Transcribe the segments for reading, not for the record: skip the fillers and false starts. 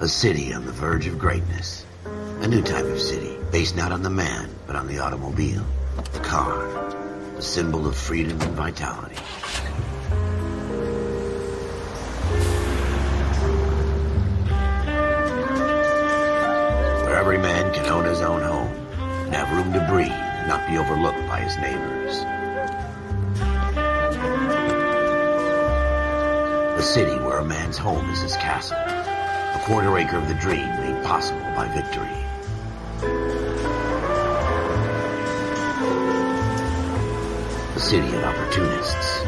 A city on the verge of greatness. A new type of city, based not on the man, but on the automobile. The car. The symbol of freedom and vitality. Where every man can own his own home, and have room to breathe, and not be overlooked by his neighbors. A city where a man's home is his castle. A quarter acre of the dream made possible by victory. A city of opportunists.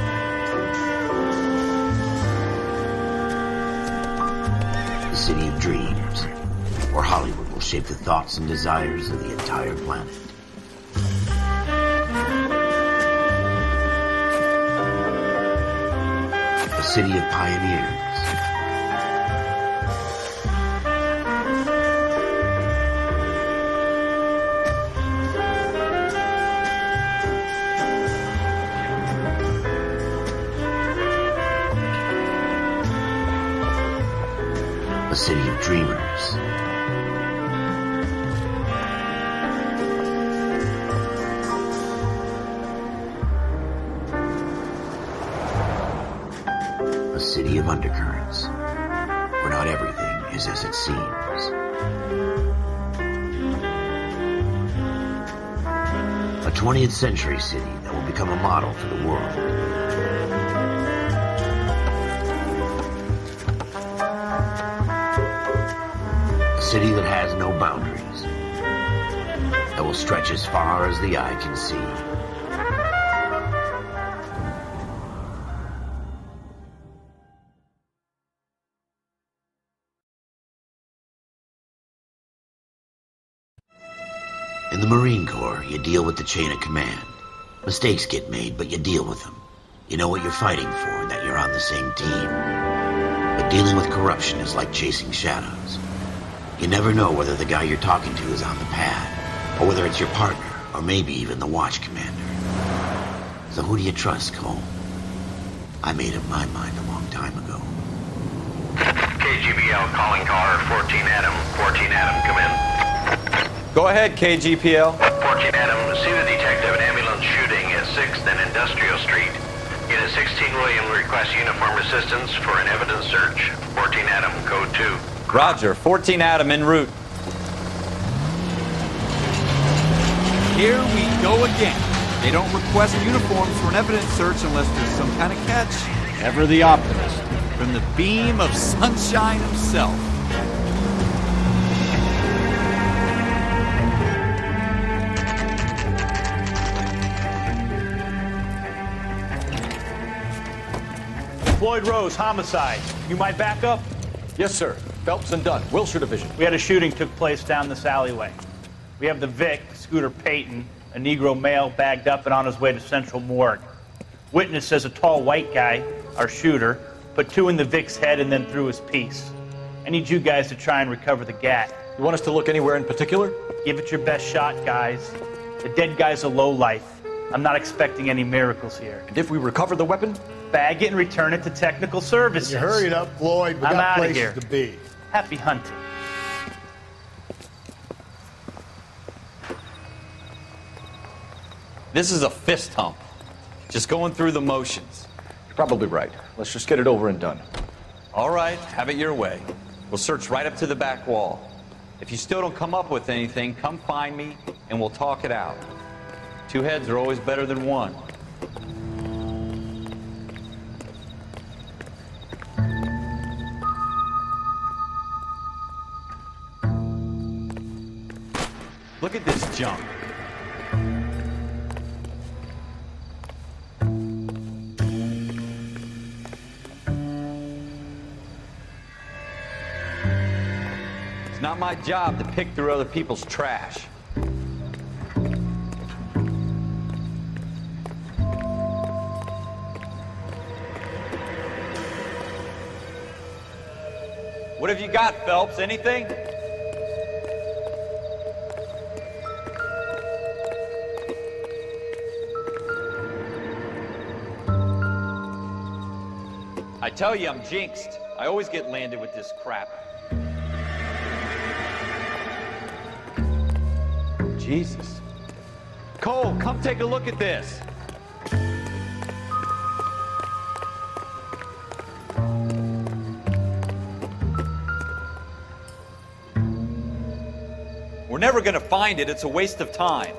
A city of dreams, where Hollywood will shape the thoughts and desires of the entire planet. A city of pioneers. A city of dreamers. A city of undercurrents, where not everything is as it seems. A 20th century city that will become a model for the world. A city that has no boundaries, that will stretch as far as the eye can see. In the Marine Corps, you deal with the chain of command. Mistakes get made, but you deal with them. You know what you're fighting for, and that you're on the same team. But dealing with corruption is like chasing shadows. You never know whether the guy you're talking to is on the pad, or whether it's your partner, or maybe even the watch commander. So who do you trust, Cole? I made up my mind a long time ago. KGBL calling car 14 Adam. 14 Adam, come in. Go ahead, KGPL. 14 Adam, see the detective, an ambulance shooting at 6th and Industrial Street. Unit 16 William requests uniform assistance for an evidence search. 14 Adam, code 2. Roger, 14 Adam en route. Here we go again. They don't request uniforms for an evidence search unless there's some kind of catch. Ever the optimist. From the beam of sunshine himself. Floyd Rose, homicide. You might back up? Yes, sir. Phelps and Dunn, Wilshire Division. We had a shooting took place down this alleyway. We have the Vic, Scooter Payton, a Negro male bagged up and on his way to Central Morgue. Witness says a tall white guy, our shooter, put 2 in the Vic's head and then threw his piece. I need you guys to try and recover the gat. You want us to look anywhere in particular? Give it your best shot, guys. The dead guy's a lowlife. I'm not expecting any miracles here. And if we recover the weapon? Bag it and return it to technical services. You hurry it up, Floyd. We I'm got outta places here. to be. Happy hunting. This is a fist hump. Just going through the motions. You're probably right. Let's just get it over and done. All right, have it your way. We'll search right up to the back wall. If you still don't come up with anything, come find me and we'll talk it out. 2 heads are always better than 1. Look at this junk. It's not my job to pick through other people's trash. What have you got, Phelps? Anything? I tell you, I'm jinxed. I always get landed with this crap. Jesus. Cole, come take a look at this. We're never gonna find it. It's a waste of time.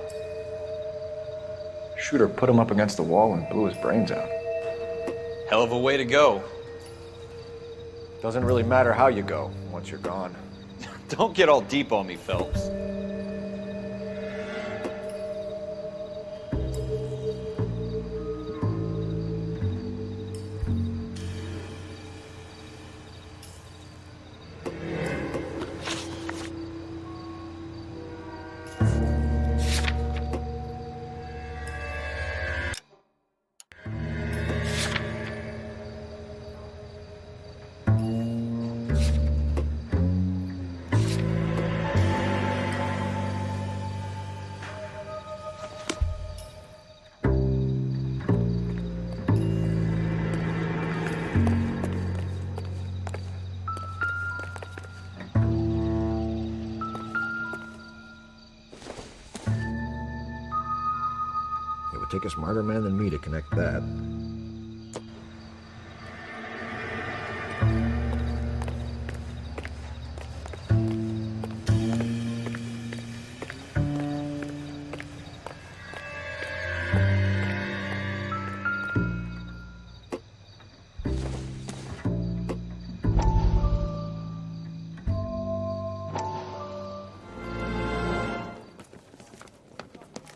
Shooter put him up against the wall and blew his brains out. Hell of a way to go. Doesn't really matter how you go once you're gone. Don't get all deep on me, Phelps. It would take a smarter man than me to connect that.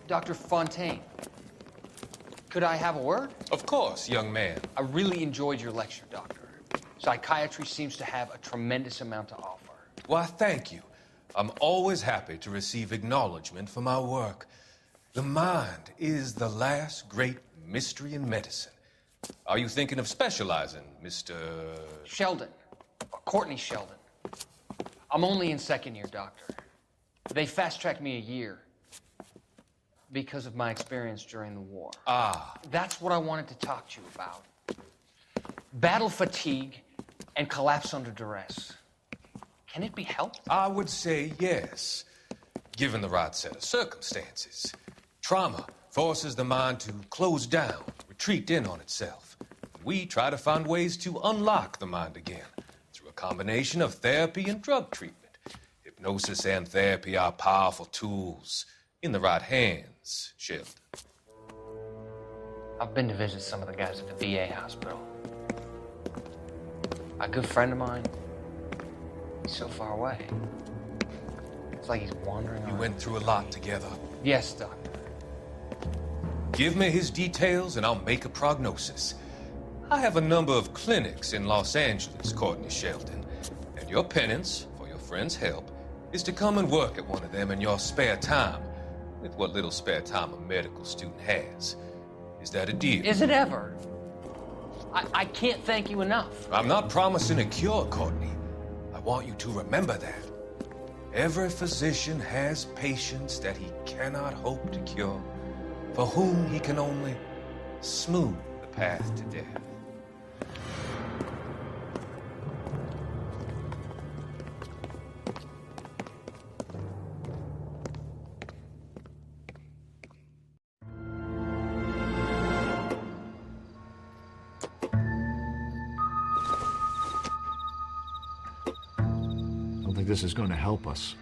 Dr. Fontaine, could I have a word? Of course, young man. I really enjoyed your lecture, Doctor. Psychiatry seems to have a tremendous amount to offer. Why, thank you. I'm always happy to receive acknowledgement for my work. The mind is the last great mystery in medicine. Are you thinking of specializing, Mr. Sheldon, Courtney Sheldon. I'm only in second year, Doctor. They fast-tracked me a year because of my experience during the war. Ah. That's what I wanted to talk to you about. Battle fatigue and collapse under duress. Can it be helped? I would say yes, given the right set of circumstances. Trauma forces the mind to close down, retreat in on itself. We try to find ways to unlock the mind again through a combination of therapy and drug treatment. Hypnosis and therapy are powerful tools in the right hands, Sheldon. I've been to visit some of the guys at the VA hospital. A good friend of mine, he's so far away. It's like he's wandering You around. went through a lot together. Yes, Doctor. Give me his details and I'll make a prognosis. I have a number of clinics in Los Angeles, Courtney Sheldon, and your penance, for your friend's help, is to come and work at one of them in your spare time, with what little spare time a medical student has. Is that a deal? Is it ever? I can't thank you enough. I'm not promising a cure, Courtney. I want you to remember that. Every physician has patients that he cannot hope to cure, for whom he can only smooth the path to death. I don't think this is going to help us.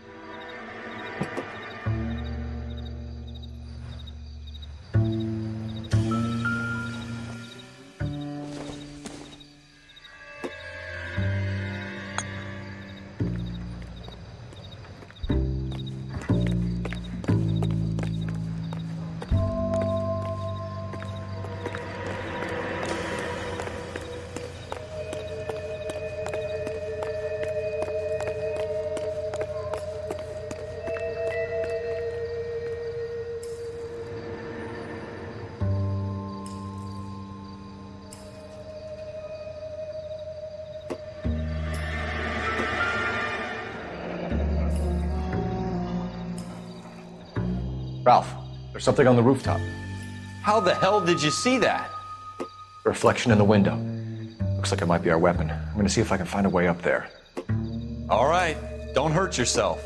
Ralph, there's something on the rooftop. How the hell did you see that? A reflection in the window. Looks like it might be our weapon. I'm gonna see if I can find a way up there. All right, don't hurt yourself.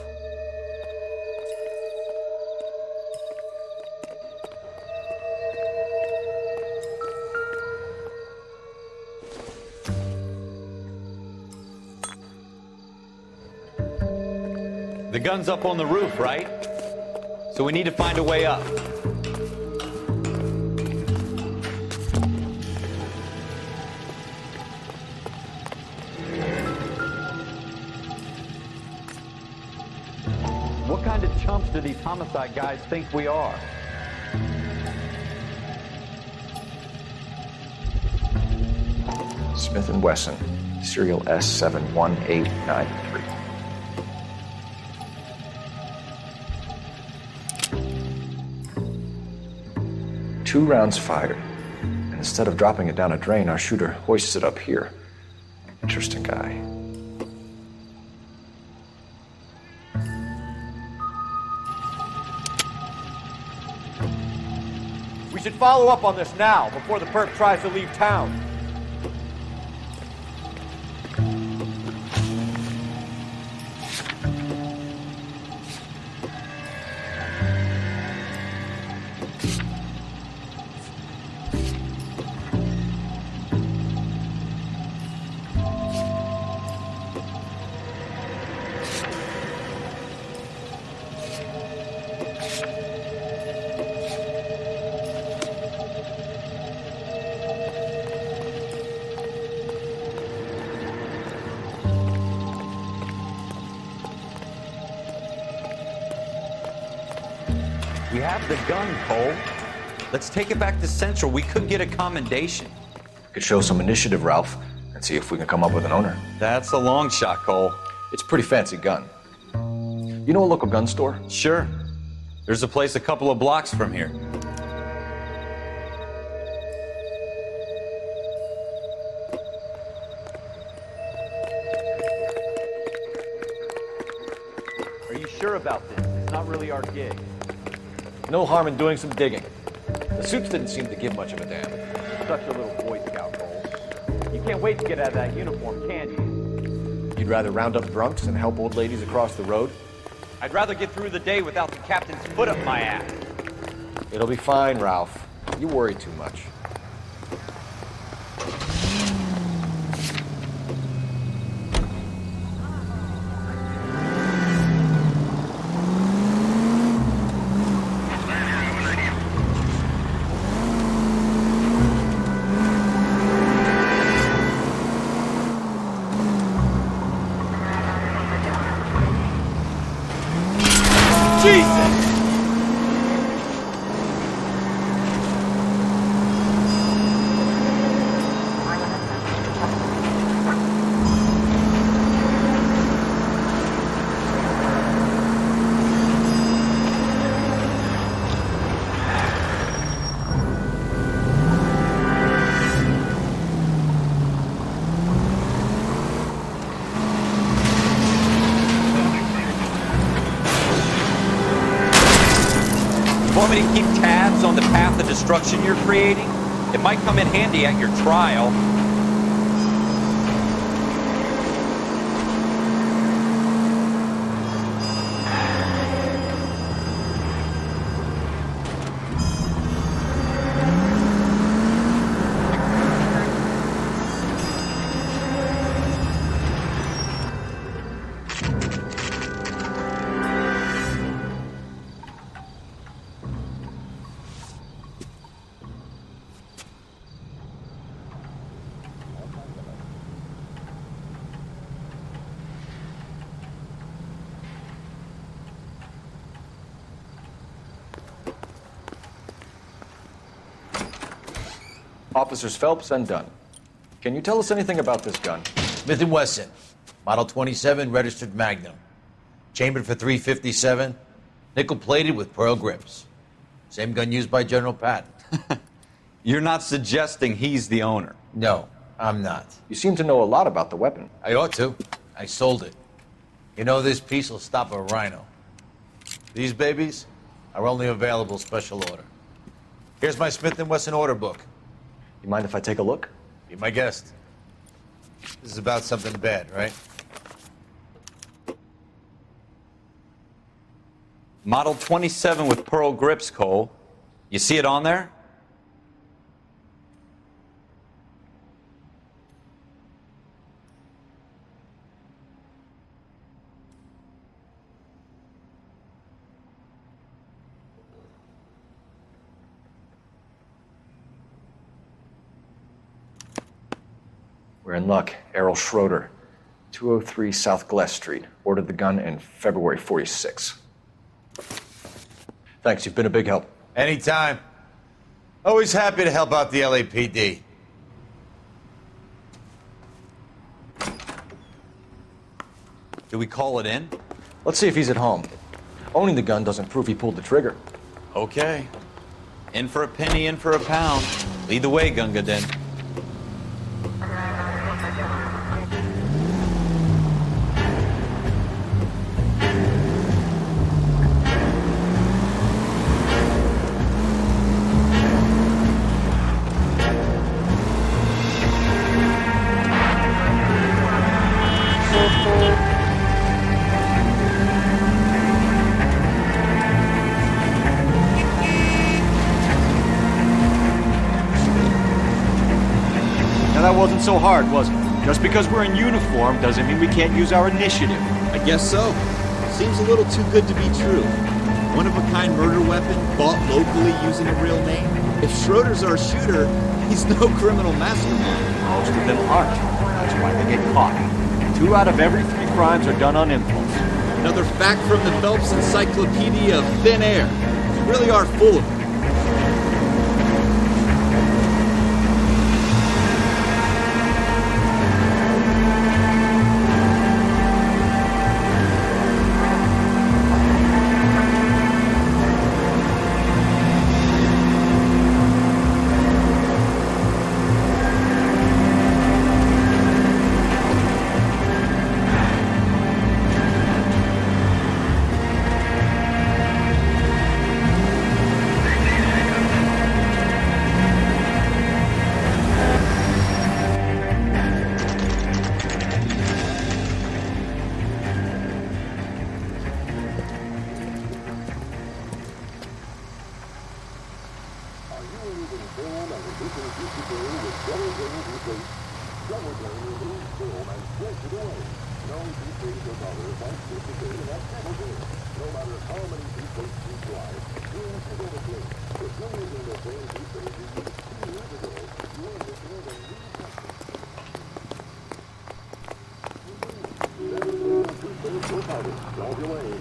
The gun's up on the roof, right? So we need to find a way up. What kind of chumps do these homicide guys think we are? Smith & Wesson, serial S71893. Two rounds fired, and instead of dropping it down a drain, our shooter hoists it up here. Interesting guy. We should follow up on this now, before the perp tries to leave town. We have the gun, Cole. Let's take it back to Central. We could get a commendation. Could show some initiative, Ralph, and see if we can come up with an owner. That's a long shot, Cole. It's a pretty fancy gun. You know a local gun store? Sure. There's a place a couple of blocks from here. Are you sure about this? It's not really our gig. No harm in doing some digging. The suits didn't seem to give much of a damn. Such a little Boy Scout, Cole. You can't wait to get out of that uniform, can you? You'd rather round up drunks and help old ladies across the road? I'd rather get through the day without the captain's foot up my ass. It'll be fine, Ralph. You worry too much. Want me to keep tabs on the path of destruction you're creating? It might come in handy at your trial. Officers Phelps and Dunn. Can you tell us anything about this gun? Smith & Wesson, Model 27, registered Magnum. Chambered for .357, nickel-plated with pearl grips. Same gun used by General Patton. You're not suggesting he's the owner? No, I'm not. You seem to know a lot about the weapon. I ought to. I sold it. You know, this piece will stop a rhino. These babies are only available special order. Here's my Smith & Wesson order book. You mind if I take a look? Be my guest. This is about something bad, right? Model 27 with pearl grips, Cole. You see it on there? We're in luck. Errol Schroeder, 203 South Glass Street. Ordered the gun in February 46. Thanks, you've been a big help. Anytime. Always happy to help out the LAPD. Do we call it in? Let's see if he's at home. Owning the gun doesn't prove he pulled the trigger. Okay. In for a penny, in for a pound. Lead the way, Gunga Din. That wasn't so hard, was it? Just because we're in uniform doesn't mean we can't use our initiative. I guess so. Seems a little too good to be true. One-of-a-kind murder weapon bought locally using a real name. If Schroeder's our shooter, he's no criminal mastermind. Most of them aren't. That's why they get caught. 2 out of every 3 crimes are done on impulse. Another fact from the Phelps Encyclopedia of Thin Air. You really are full of it.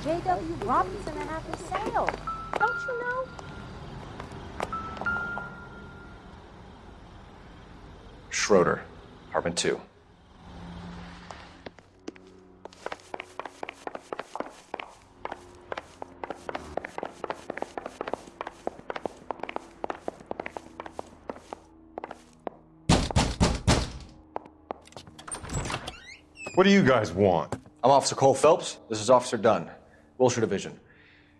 J.W. Robinson and Happy Sale. Don't you know? Schroeder, apartment 2. What do you guys want? I'm Officer Cole Phelps. This is Officer Dunn, Wilshire Division.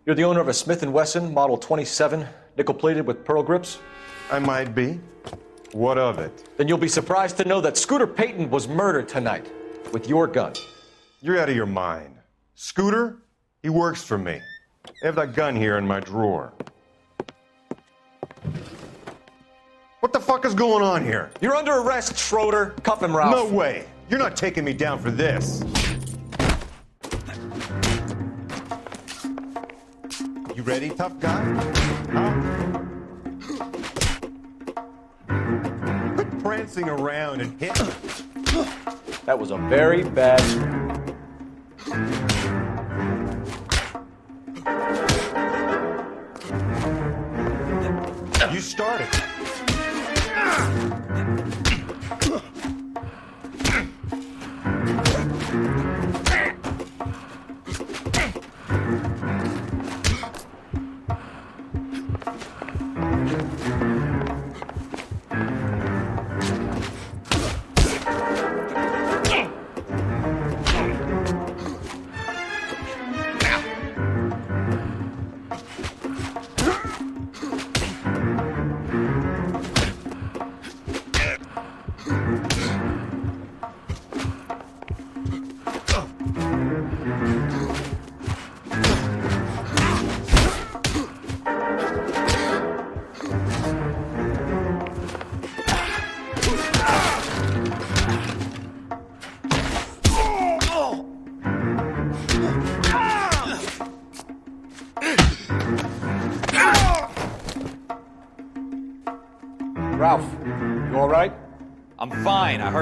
You're the owner of a Smith & Wesson Model 27, nickel-plated with pearl grips? I might be. What of it? Then you'll be surprised to know that Scooter Payton was murdered tonight with your gun. You're out of your mind. Scooter? He works for me. I have that gun here in my drawer. What the fuck is going on here? You're under arrest, Schroeder. Cuff him, Ralph. No way. You're not taking me down for this. You ready, tough guy? Huh? Quit prancing around and hit me. That was a very bad You started.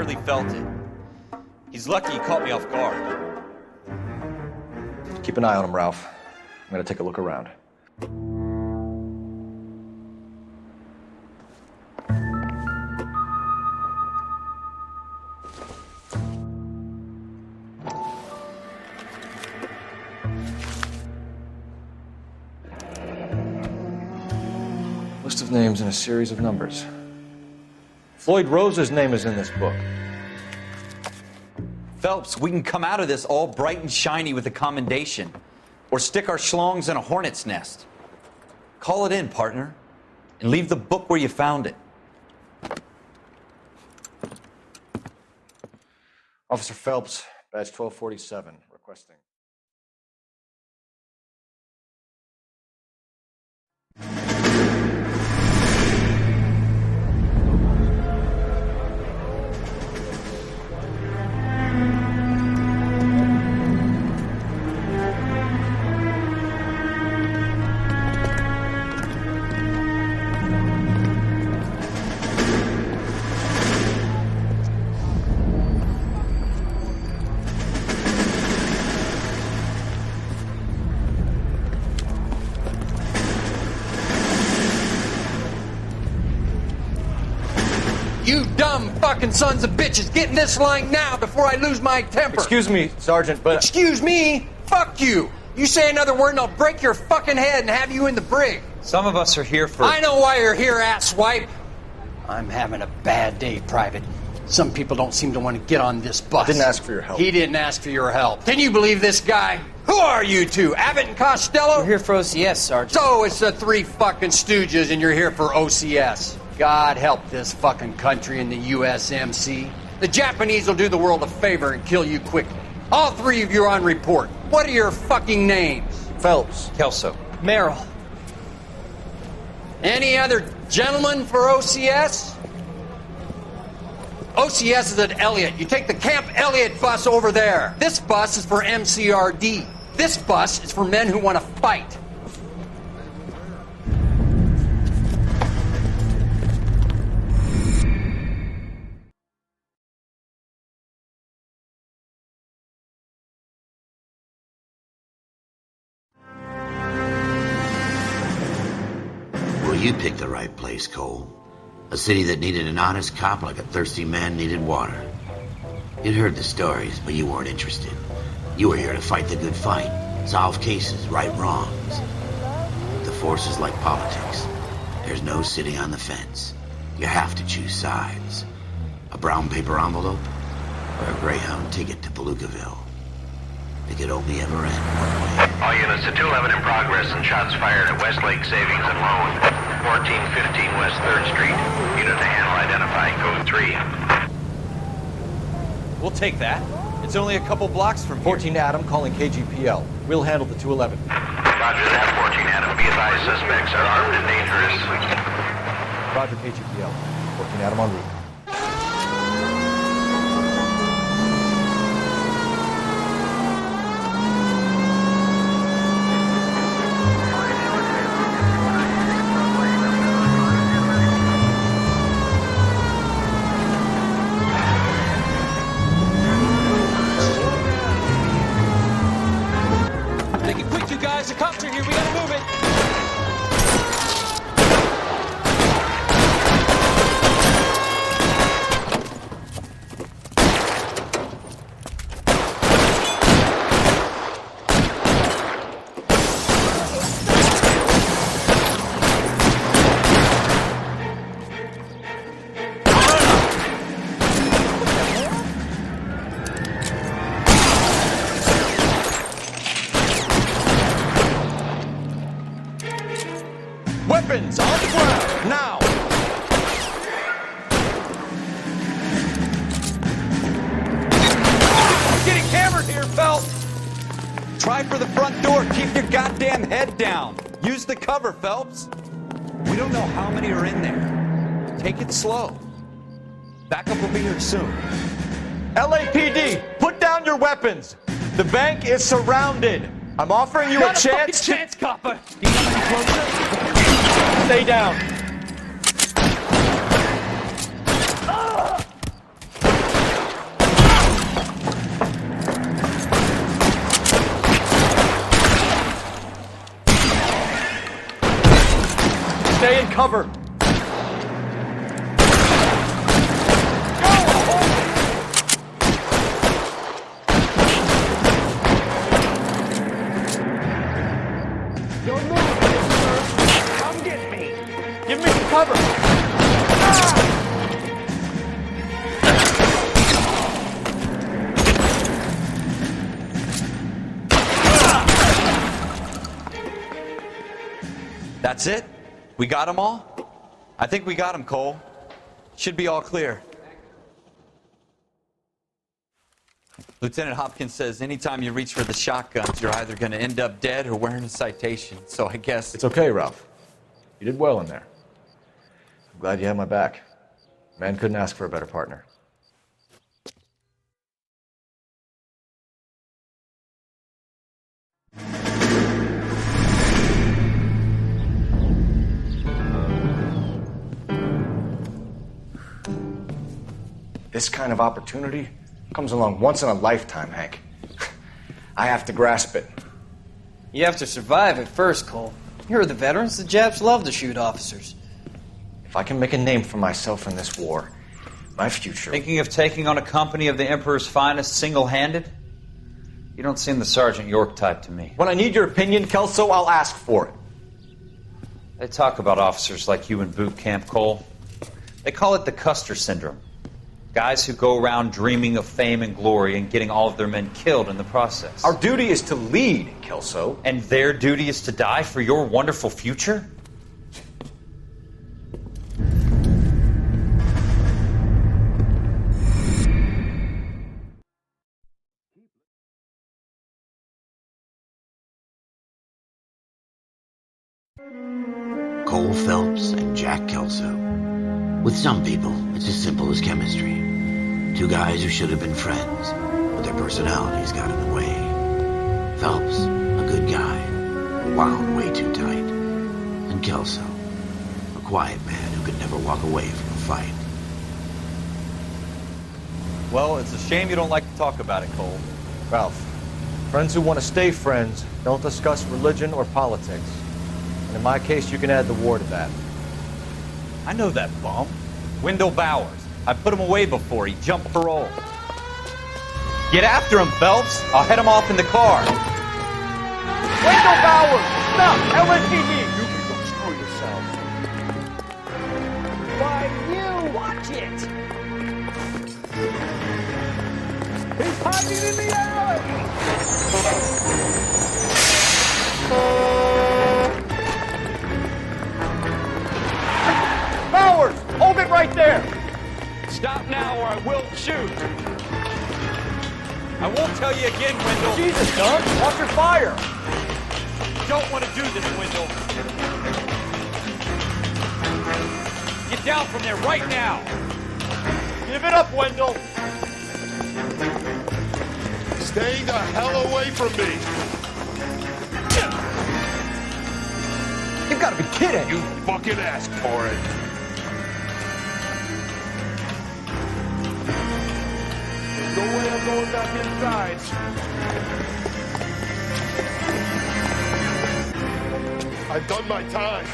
really felt it. He's lucky he caught me off guard. Keep an eye on him, Ralph. I'm gonna take a look around. List of names and a series of numbers. Floyd Rose's name is in this book. Phelps, we can come out of this all bright and shiny with a commendation. Or stick our schlongs in a hornet's nest. Call it in, partner. And leave the book where you found it. Officer Phelps, badge 1247, requesting. You dumb fucking sons of bitches, get in this line now before I lose my temper. Excuse me, Sergeant, but... Excuse me? Fuck you. You say another word and I'll break your fucking head and have you in the brig. Some of us are here for... I know why you're here, asswipe. I'm having a bad day, Private. Some people don't seem to want to get on this bus. I didn't ask for your help. He didn't ask for your help. Can you believe this guy? Who are you two? Abbott and Costello? We're here for OCS, Sergeant. So it's the three fucking stooges and you're here for OCS. God help this fucking country and the USMC. The Japanese will do the world a favor and kill you quickly. All three of you are on report. What are your fucking names? Phelps. Kelso. Merrill. Any other gentlemen for OCS? OCS is at Elliott. You take the Camp Elliott bus over there. This bus is for MCRD. This bus is for men who want to fight. Well, you picked the right place, Cole. A city that needed an honest cop like a thirsty man needed water. You'd heard the stories, but you weren't interested. You were here to fight the good fight, solve cases, right wrongs. The force is like politics. There's no sitting on the fence. You have to choose sides. A brown paper envelope, or a Greyhound ticket to Palookaville. It could only ever end one way. All units to 211 in progress and shots fired at Westlake Savings and Loan, 1415 West 3rd Street. Unit to handle identifying code 3. We'll take that. It's only a couple blocks from 14 Adam calling KGPL. We'll handle the 211. Roger that, 14 Adam. Be advised, suspects are armed and dangerous. Roger KGPL. 14 Adam en route. There's a copter here, we gotta move it! Weapons on the ground, now! I'm getting hammered here, Phelps! Try for the front door. Keep your goddamn head down. Use the cover, Phelps. We don't know how many are in there. Take it slow. Backup will be here soon. LAPD, put down your weapons. The bank is surrounded. I'm offering you a chance to... chance, copper. Stay down. Stay in cover. Come get me. Give me some cover. That's it? We got them all? I think we got them, Cole. Should be all clear. Lieutenant Hopkins says anytime you reach for the shotguns, you're either going to end up dead or wearing a citation. So I guess... It's okay, Ralph. You did well in there. I'm glad you had my back. Man couldn't ask for a better partner. This kind of opportunity comes along once in a lifetime, Hank. I have to grasp it. You have to survive it first, Cole. Here are the veterans. The Japs love to shoot officers. If I can make a name for myself in this war, my future... Thinking of taking on a company of the Emperor's finest single-handed? You don't seem the Sergeant York type to me. When I need your opinion, Kelso, I'll ask for it. They talk about officers like you in boot camp, Cole. They call it the Custer Syndrome. Guys who go around dreaming of fame and glory and getting all of their men killed in the process. Our duty is to lead, Kelso. And their duty is to die for your wonderful future? Cole Phelps and Jack Kelso. With some people, it's as simple as chemistry. Two guys who should have been friends, but their personalities got in the way. Phelps, a good guy, wound way too tight. And Kelso, a quiet man who could never walk away from a fight. Well, it's a shame you don't like to talk about it, Cole. Ralph, friends who want to stay friends don't discuss religion or politics. And in my case, you can add the war to that. I know that bum. Wendell Bowers. I put him away before he jumped parole. Get after him, Phelps. I'll head him off in the car. Wendell Bowers! Stop! LAPD! You can go screw yourself. Why, you! Watch it! He's hiding in the alley! Bowers! Hold it right there! Stop now or I will shoot! I won't tell you again, Wendell. Jesus, Doug! Watch your fire! Don't want to do this, Wendell. Get down from there right now. Give it up, Wendell! Stay the hell away from me! You've got to be kidding! You fucking asked for it! No way I'm going back inside. I've done my time.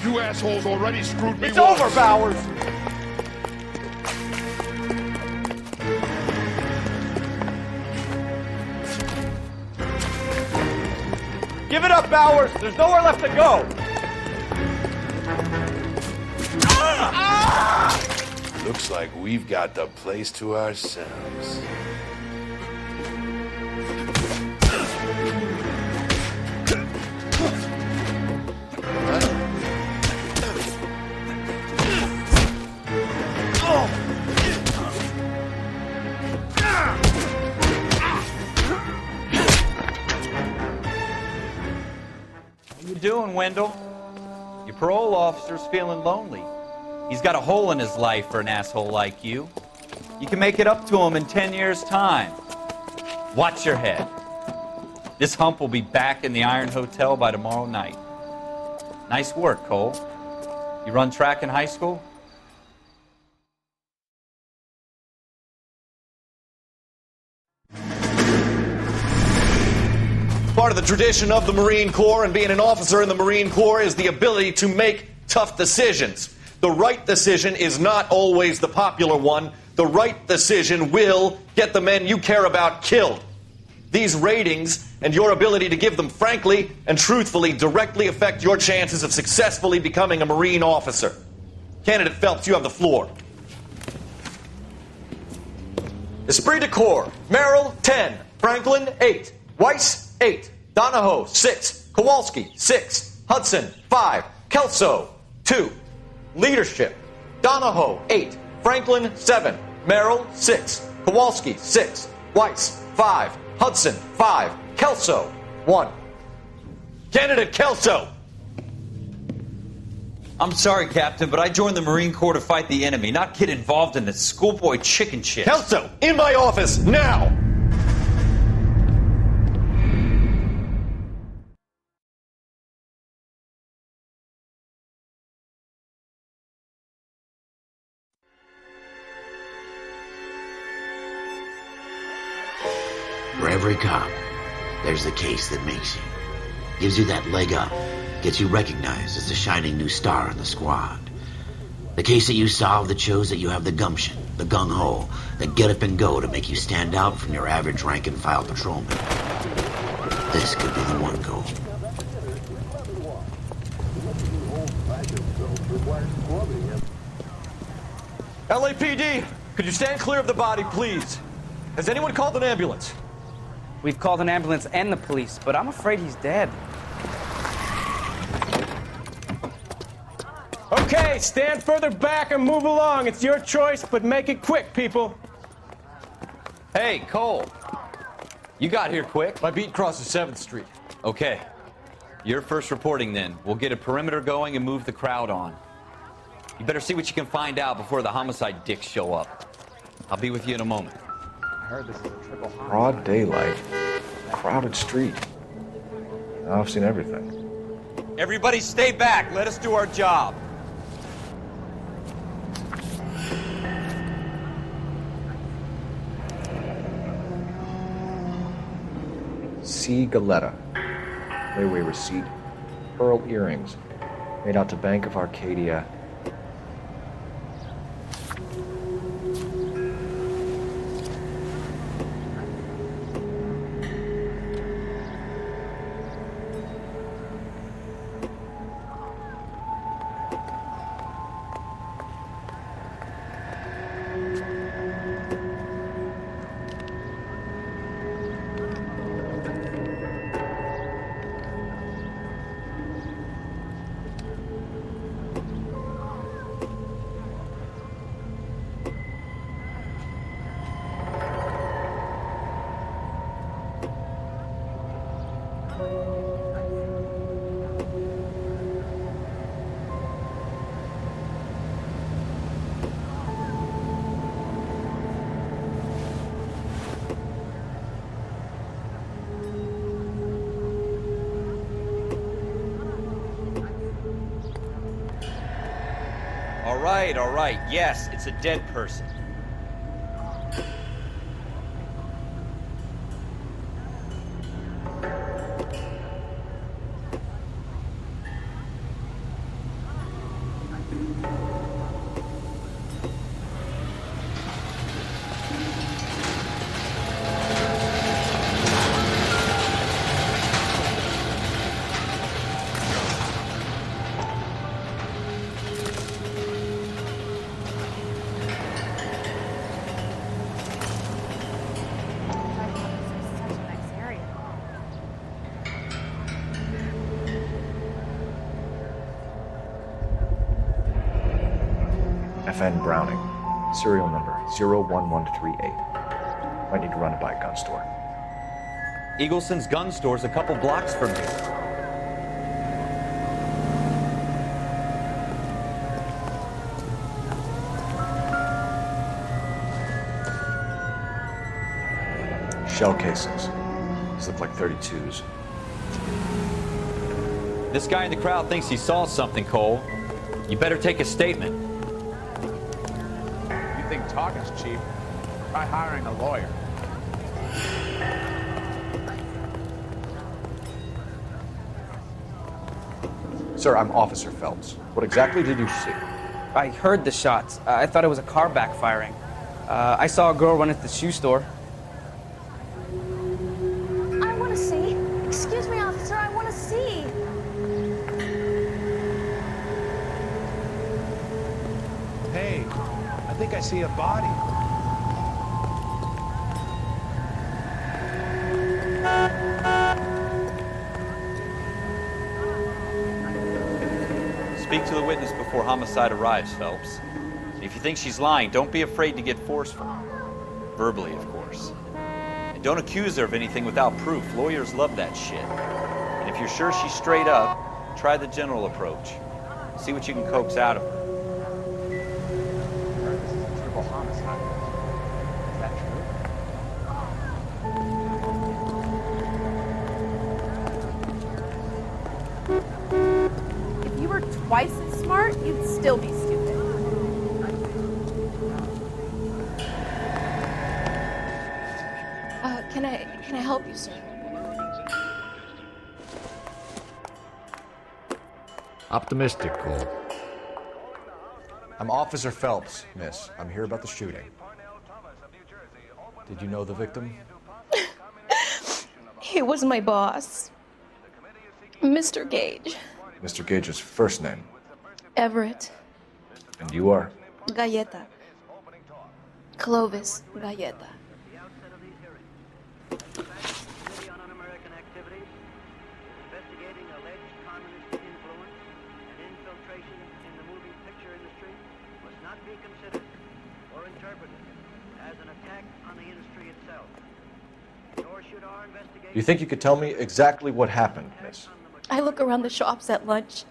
You assholes already screwed me It's once. over, Bowers! Give it up, Bowers! There's nowhere left to go! Looks like we've got the place to ourselves. How you doing, Wendell? Your parole officer's feeling lonely. He's got a hole in his life for an asshole like you. You can make it up to him in 10 years' time. Watch your head. This hump will be back in the Iron Hotel by tomorrow night. Nice work, Cole. You run track in high school? part of the tradition of the Marine Corps, and being an officer in the Marine Corps is the ability to make tough decisions. The right decision is not always the popular one. The right decision will get the men you care about killed. These ratings and your ability to give them frankly and truthfully directly affect your chances of successfully becoming a Marine officer. Candidate Phelps, you have the floor. Esprit de Corps, Merrill, 10. Franklin, 8. Weiss, 8. Donahoe, 6. Kowalski, 6. Hudson, 5. Kelso, 2. Leadership, Donahoe, 8. Franklin, 7. Merrill, 6. Kowalski, 6. Weiss, 5. Hudson, 5. Kelso, 1. Candidate Kelso! I'm sorry, Captain, but I joined the Marine Corps to fight the enemy, not get involved in this schoolboy chicken shit. Kelso, in my office, now! For every cop, there's the case that makes you. Gives you that leg up. Gets you recognized as the shining new star in the squad. The case that you solve that shows that you have the gumption, the gung-ho, the get up and go to make you stand out from your average rank-and-file patrolman. This could be the one, Cole. LAPD, could you stand clear of the body, please? Has anyone called an ambulance? We've called an ambulance and the police, but I'm afraid he's dead. Okay, stand further back and move along. It's your choice, but make it quick, people. Hey, Cole. You got here quick. My beat crosses 7th Street. Okay. You're first reporting then. We'll get a perimeter going and move the crowd on. You better see what you can find out before the homicide dicks show up. I'll be with you in a moment. I heard this is a triple homicide. Broad daylight. Crowded street. Now I've seen everything. Everybody stay back. Let us do our job. C. Galetta. Layaway receipt. Pearl earrings. Made out to Bank of Arcadia. All right. Yes, it's a dead person. FN Browning, serial number 01138. Might need to run it by a gun store. Eagleson's gun store's a couple blocks from here. Shell casings. These look like 32s. This guy in the crowd thinks he saw something, Cole. You better take a statement. You think talk is cheap? Try hiring a lawyer. Sir, I'm Officer Phelps. What exactly did you see? I heard the shots. I thought it was a car backfiring. I saw a girl run into the shoe store. I want to see. Excuse me, officer, I want to see. Hey, I think I see a body. Speak to the witness before homicide arrives, Phelps. If you think she's lying, don't be afraid to get forceful. Verbally, of course. And don't accuse her of anything without proof. Lawyers love that shit. And if you're sure she's straight up, try the general approach. See what you can coax out of her. This is a triple homicide. Is that If you were twice as smart, you'd still be stupid. Can I help you, sir? Optimistic, Cole. I'm Officer Phelps, miss. I'm here about the shooting. Did you know the victim? He was my boss, Mr. Gage. Mr. Gage's first name. Everett. And you are? Galleta. Clovis Galleta. Do you think you could tell me exactly what happened, miss? I look around the shops at lunch.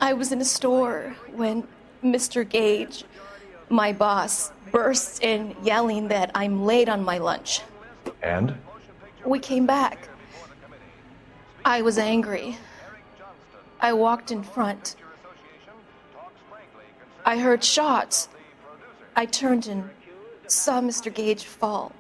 I was in a store when Mr. Gage, my boss, bursts in yelling that I'm late on my lunch. And? We came back. I was angry. I walked in front. I heard shots. I turned and saw Mr. Gage fall.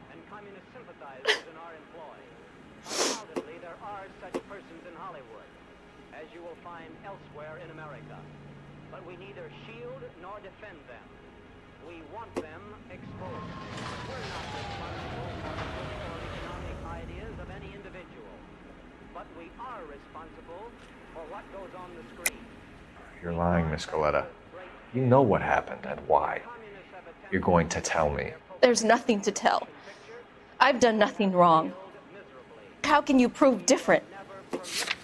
You're lying, Miss Galleta. You know what happened and why. You're going to tell me. There's nothing to tell. I've done nothing wrong. How can you prove different? KTI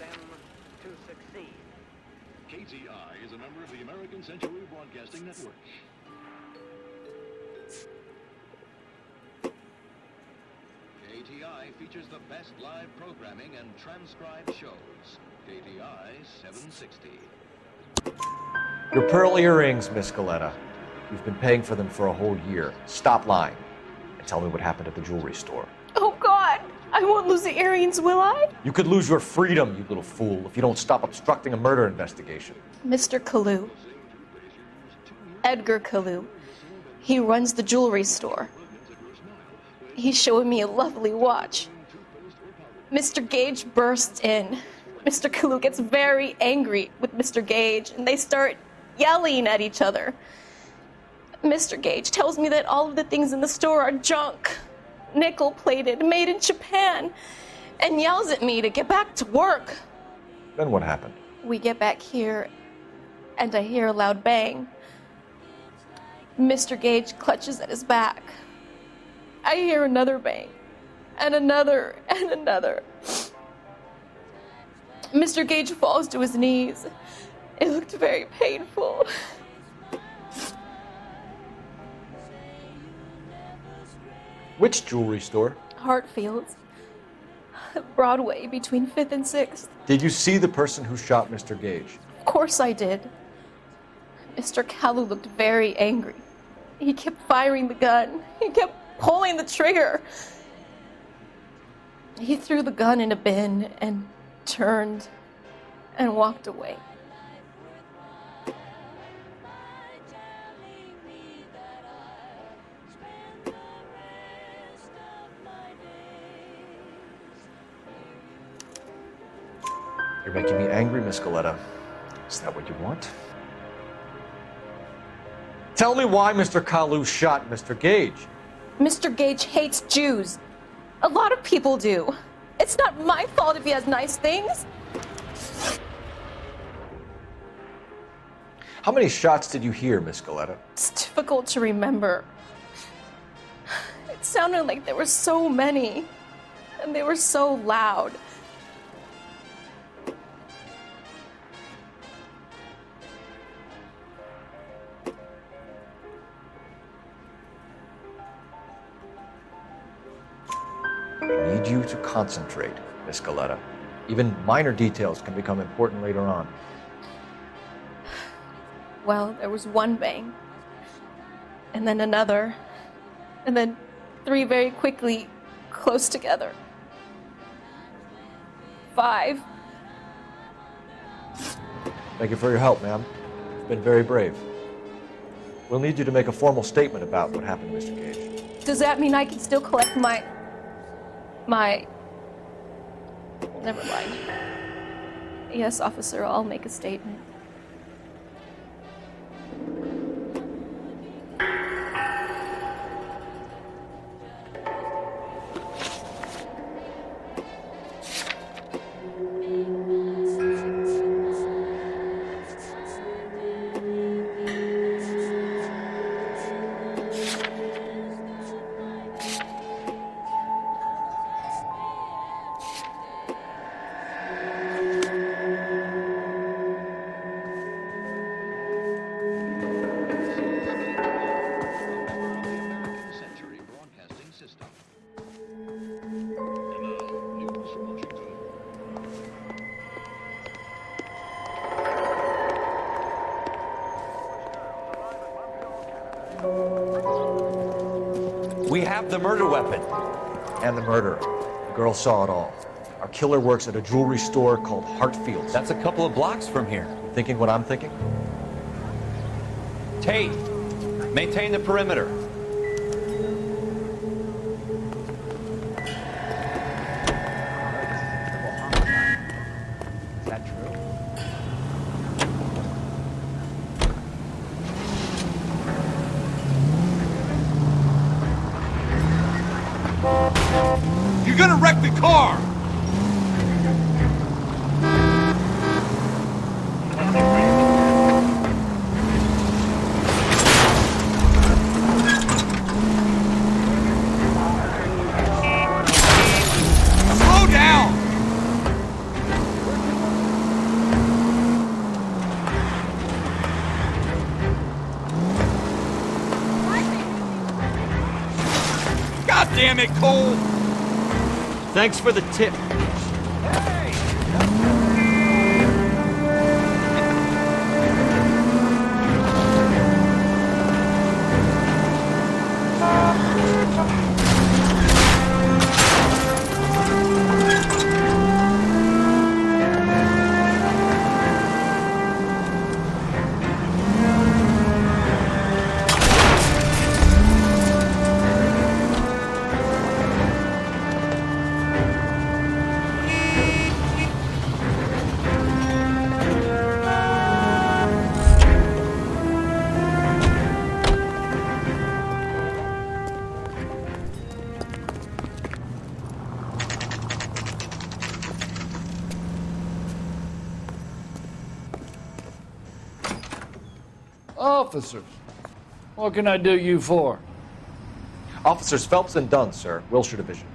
is a member of the American Century Broadcasting Network. KTI features the best live programming and transcribed shows. KTI 760. Your pearl earrings, Miss Galleta. You've been paying for them for a whole year. Stop lying and tell me what happened at the jewelry store. Oh, God! I won't lose the earrings, will I? You could lose your freedom, you little fool, if you don't stop obstructing a murder investigation. Mr. Kalu. Edgar Kalu. He runs the jewelry store. He's showing me a lovely watch. Mr. Gage bursts in. Mr. Kalu gets very angry with Mr. Gage, and they start yelling at each other. Mr. Gage tells me that all of the things in the store are junk, nickel-plated, made in Japan, and yells at me to get back to work. Then what happened? We get back here, and I hear a loud bang. Mr. Gage clutches at his back. I hear another bang, and another, and another. Mr. Gage falls to his knees. It looked very painful. Which jewelry store? Hartfield's. Broadway, between 5th and 6th. Did you see the person who shot Mr. Gage? Of course I did. Mr. Kalu looked very angry. He kept firing the gun. He kept pulling the trigger. He threw the gun in a bin and turned and walked away. You're making me angry, Miss Galetta. Is that what you want? Tell me why Mr. Kalu shot Mr. Gage. Mr. Gage hates Jews. A lot of people do. It's not my fault if he has nice things. How many shots did you hear, Miss Galetta? It's difficult to remember. It sounded like there were so many, and they were so loud. I need you to concentrate, Miss Galetta. Even minor details can become important later on. Well, there was one bang, and then another, and then three very quickly, close together. 5. Thank you for your help, ma'am. You've been very brave. We'll need you to make a formal statement about what happened to Mr. Gage. Does that mean I can still collect my... Never mind. Yes, officer, I'll make a statement. We have the murder weapon. And the murderer. The girl saw it all. Our killer works at a jewelry store called Hartfield's. That's a couple of blocks from here. You thinking what I'm thinking? Tate, maintain the perimeter. Is that true? You're gonna wreck the car! Slow down! God damn it, Cole! Thanks for the tip. Officers, what can I do you for? Officers Phelps and Dunn, sir, Wilshire Division.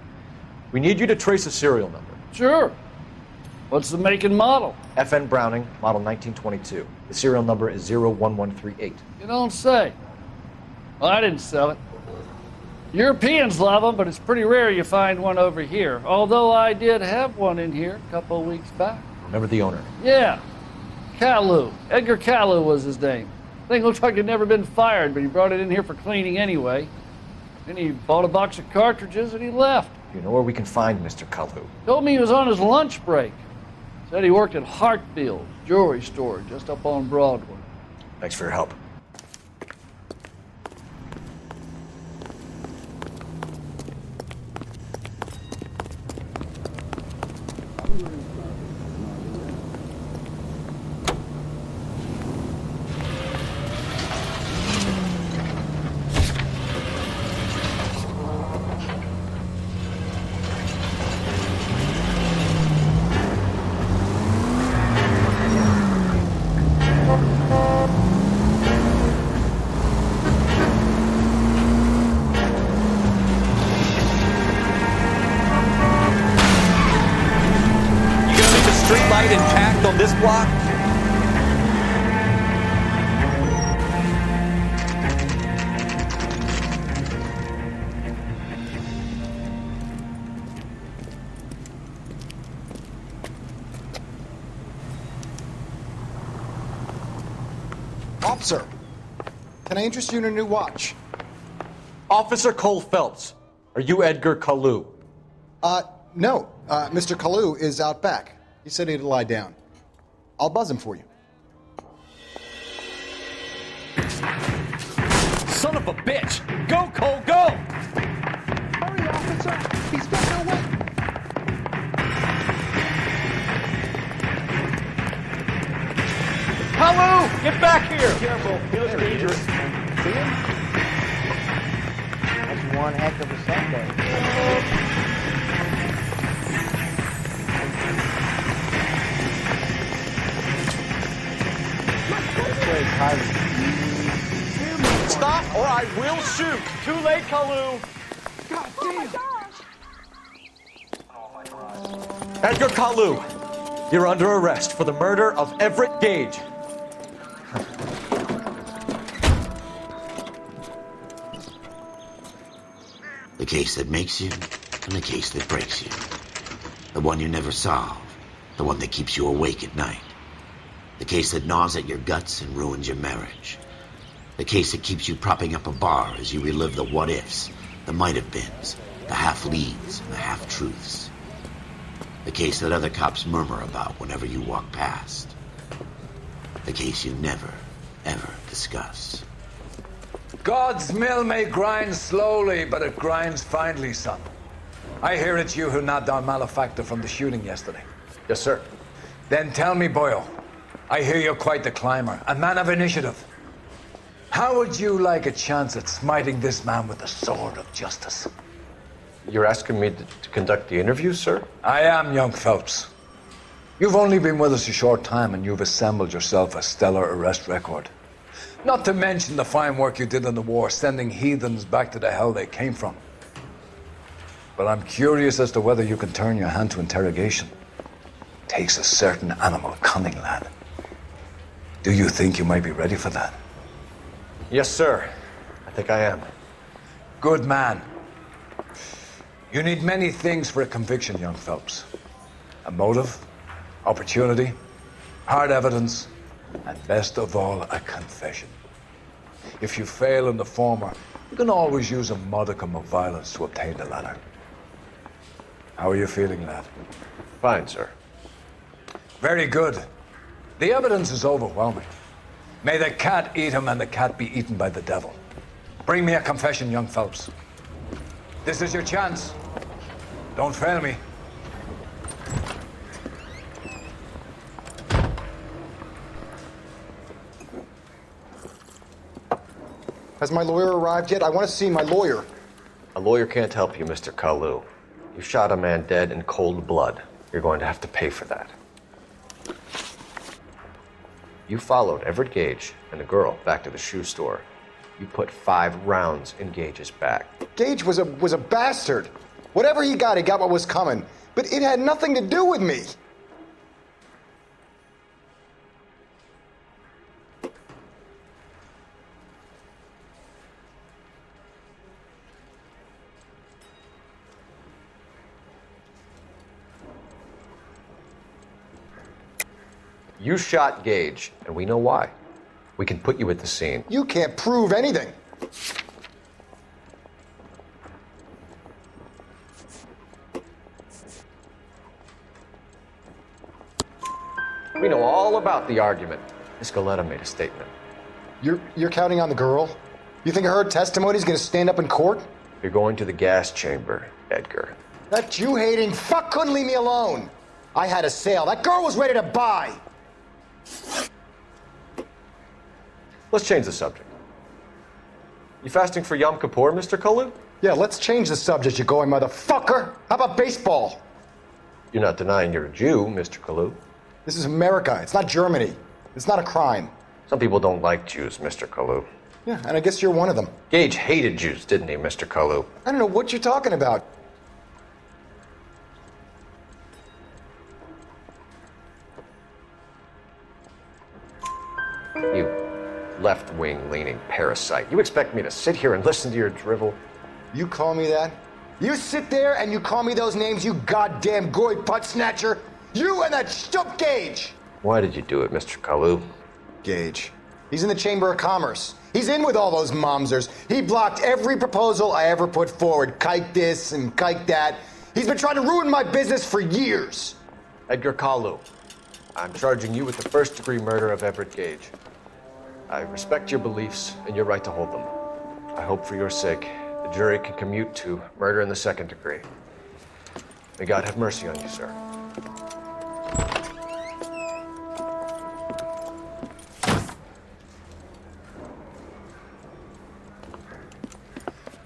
We need you to trace a serial number. Sure. What's the make and model? FN Browning, model 1922. The serial number is 01138. You don't say. Well, I didn't sell it. Europeans love them, but it's pretty rare you find one over here. Although I did have one in here a couple of weeks back. Remember the owner? Yeah. Kalu. Edgar Kalu was his name. Thing looked like it'd never been fired, but he brought it in here for cleaning anyway. Then he bought a box of cartridges and he left. You know where we can find Mr. Kalu? Told me he was on his lunch break. Said he worked at Hartfield's jewelry store just up on Broadway. Thanks for your help. This block? Officer, can I interest you in a new watch? Officer Cole Phelps, are you Edgar Kalu? No. Mr. Kalu is out back. He said he'd lie down. I'll buzz him for you. Son of a bitch! Go, Cole, go! Hurry, officer! He's getting away! Kalu! Get back here! Careful, he looks dangerous. See him? That's one heck of a Sunday. Stop or I will shoot! Too late, Kalu! God damn! Edgar Kalu, you're under arrest for the murder of Everett Gage. The case that makes you and the case that breaks you. The one you never solve. The one that keeps you awake at night. The case that gnaws at your guts and ruins your marriage. The case that keeps you propping up a bar as you relive the what-ifs, the might-have-beens, the half-leads, and the half-truths. The case that other cops murmur about whenever you walk past. The case you never, ever discuss. God's mill may grind slowly, but it grinds finely, son. I hear it's you who nabbed our malefactor from the shooting yesterday. Yes, sir. Then tell me, Boyle, I hear you're quite the climber, a man of initiative. How would you like a chance at smiting this man with the sword of justice? You're asking me to conduct the interview, sir? I am, young Phelps. You've only been with us a short time and you've assembled yourself a stellar arrest record. Not to mention the fine work you did in the war, sending heathens back to the hell they came from. But I'm curious as to whether you can turn your hand to interrogation. Takes a certain animal cunning, lad. Do you think you might be ready for that? Yes, sir. I think I am. Good man. You need many things for a conviction, young Phelps. A motive, opportunity, hard evidence, and best of all, a confession. If you fail in the former, you can always use a modicum of violence to obtain the latter. How are you feeling, lad? Fine, sir. Very good. The evidence is overwhelming. May the cat eat him and the cat be eaten by the devil. Bring me a confession, young Phelps. This is your chance. Don't fail me. Has my lawyer arrived yet? I want to see my lawyer. A lawyer can't help you, Mr. Kalu. You shot a man dead in cold blood. You're going to have to pay for that. You followed Everett Gage and the girl back to the shoe store. You put 5 rounds in Gage's back. Gage was a bastard. Whatever he got what was coming. But it had nothing to do with me. You shot Gage, and we know why. We can put you at the scene. You can't prove anything. We know all about the argument. Miss Galetta made a statement. You're counting on the girl? You think her testimony's gonna stand up in court? You're going to the gas chamber, Edgar. That Jew-hating fuck couldn't leave me alone. I had a sale. That girl was ready to buy. Let's change the subject. You fasting for Yom Kippur, Mr. Kalu? Yeah, let's change the subject, you going motherfucker. How about baseball? You're not denying you're a Jew, Mr. Kalu. This is America. It's not Germany. It's not a crime. Some people don't like Jews, Mr. Kalu. Yeah, and I guess you're one of them. Gage hated Jews, didn't he, Mr. Kalu? I don't know what you're talking about. left-wing leaning parasite. You expect me to sit here and listen to your drivel? You call me that? You sit there and you call me those names, you goddamn goy butt snatcher? You and that stup Gage! Why did you do it, Mr. Kalu? Gage. He's in the Chamber of Commerce. He's in with all those momsers. He blocked every proposal I ever put forward. Kike this and kike that. He's been trying to ruin my business for years. Edgar Kalu, I'm charging you with the first-degree murder of Everett Gage. I respect your beliefs and your right to hold them. I hope for your sake the jury can commute to murder in the second degree. May God have mercy on you, sir.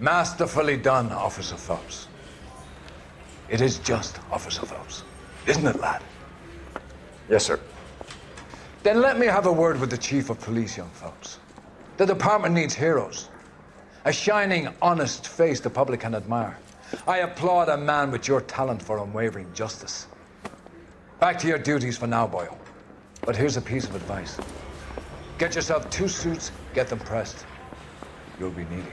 Masterfully done, Officer Phelps. It is just, Officer Phelps. Isn't it, lad? Yes, sir. Then let me have a word with the Chief of Police, young Phelps. The department needs heroes. A shining, honest face the public can admire. I applaud a man with your talent for unwavering justice. Back to your duties for now, boyo. But here's a piece of advice. Get yourself 2 suits, get them pressed. You'll be needing them.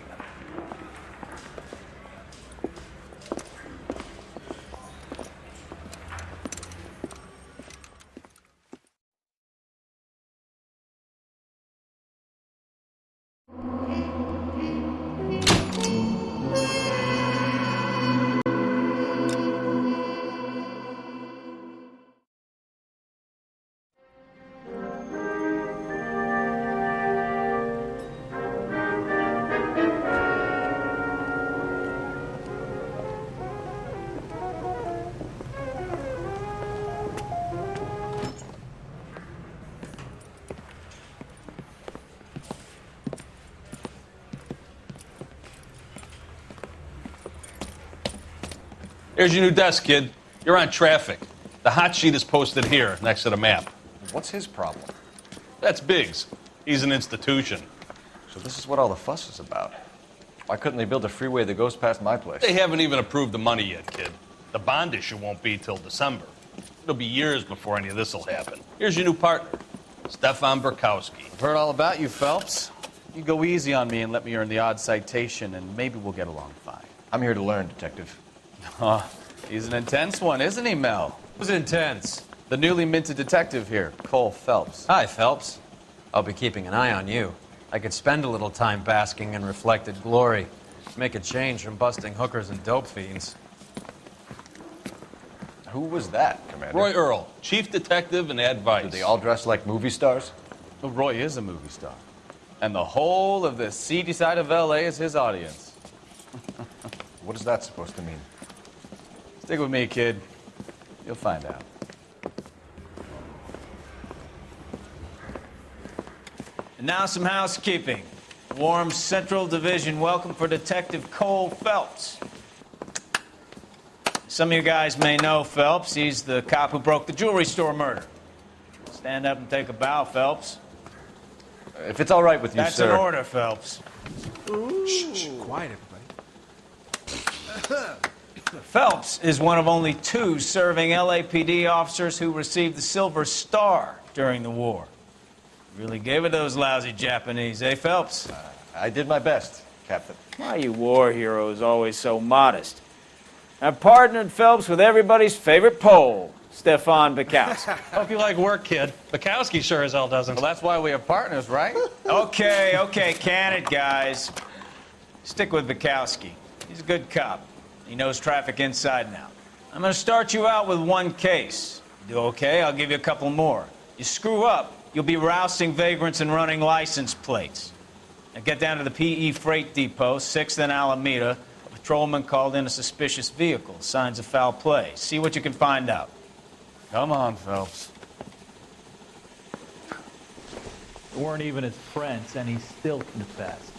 Here's your new desk, kid. You're on traffic. The hot sheet is posted here, next to the map. What's his problem? That's Biggs. He's an institution. So this is what all the fuss is about. Why couldn't they build a freeway that goes past my place? They haven't even approved the money yet, kid. The bond issue won't be till December. It'll be years before any of this will happen. Here's your new partner, Stefan Burkowski. I've heard all about you, Phelps. You go easy on me and let me earn the odd citation, and maybe we'll get along fine. I'm here to learn, Detective. Oh, he's an intense one, isn't he, Mel? Who's intense? The newly minted detective here, Cole Phelps. Hi, Phelps. I'll be keeping an eye on you. I could spend a little time basking in reflected glory. Make a change from busting hookers and dope fiends. Who was that, Commander? Roy Earl, chief detective and advice. Do they all dress like movie stars? Well, Roy is a movie star. And the whole of the seedy side of L.A. is his audience. What is that supposed to mean? Stick with me, kid. You'll find out. And now some housekeeping. Warm Central Division welcome for Detective Cole Phelps. Some of you guys may know Phelps. He's the cop who broke the jewelry store murder. Stand up and take a bow, Phelps. If it's all right with you, That's sir. That's an order, Phelps. Shh, quiet, everybody. Phelps is one of only 2 serving LAPD officers who received the Silver Star during the war. Really gave it those lousy Japanese, eh, Phelps? I did my best, Captain. Why are you war heroes always so modest? I've partnered Phelps with everybody's favorite Pole, Stefan Burkowski. Hope you like work, kid. Bukowski sure as hell doesn't. Well, that's why we have partners, right? Okay, can it, guys. Stick with Bukowski. He's a good cop. He knows traffic inside and out. I'm going to start you out with 1 case. You do okay, I'll give you a couple more. You screw up, you'll be rousting vagrants and running license plates. Now get down to the PE Freight Depot, 6th and Alameda. A patrolman called in a suspicious vehicle. Signs of foul play. See what you can find out. Come on, Phelps. We weren't even his friends, and he still confessed.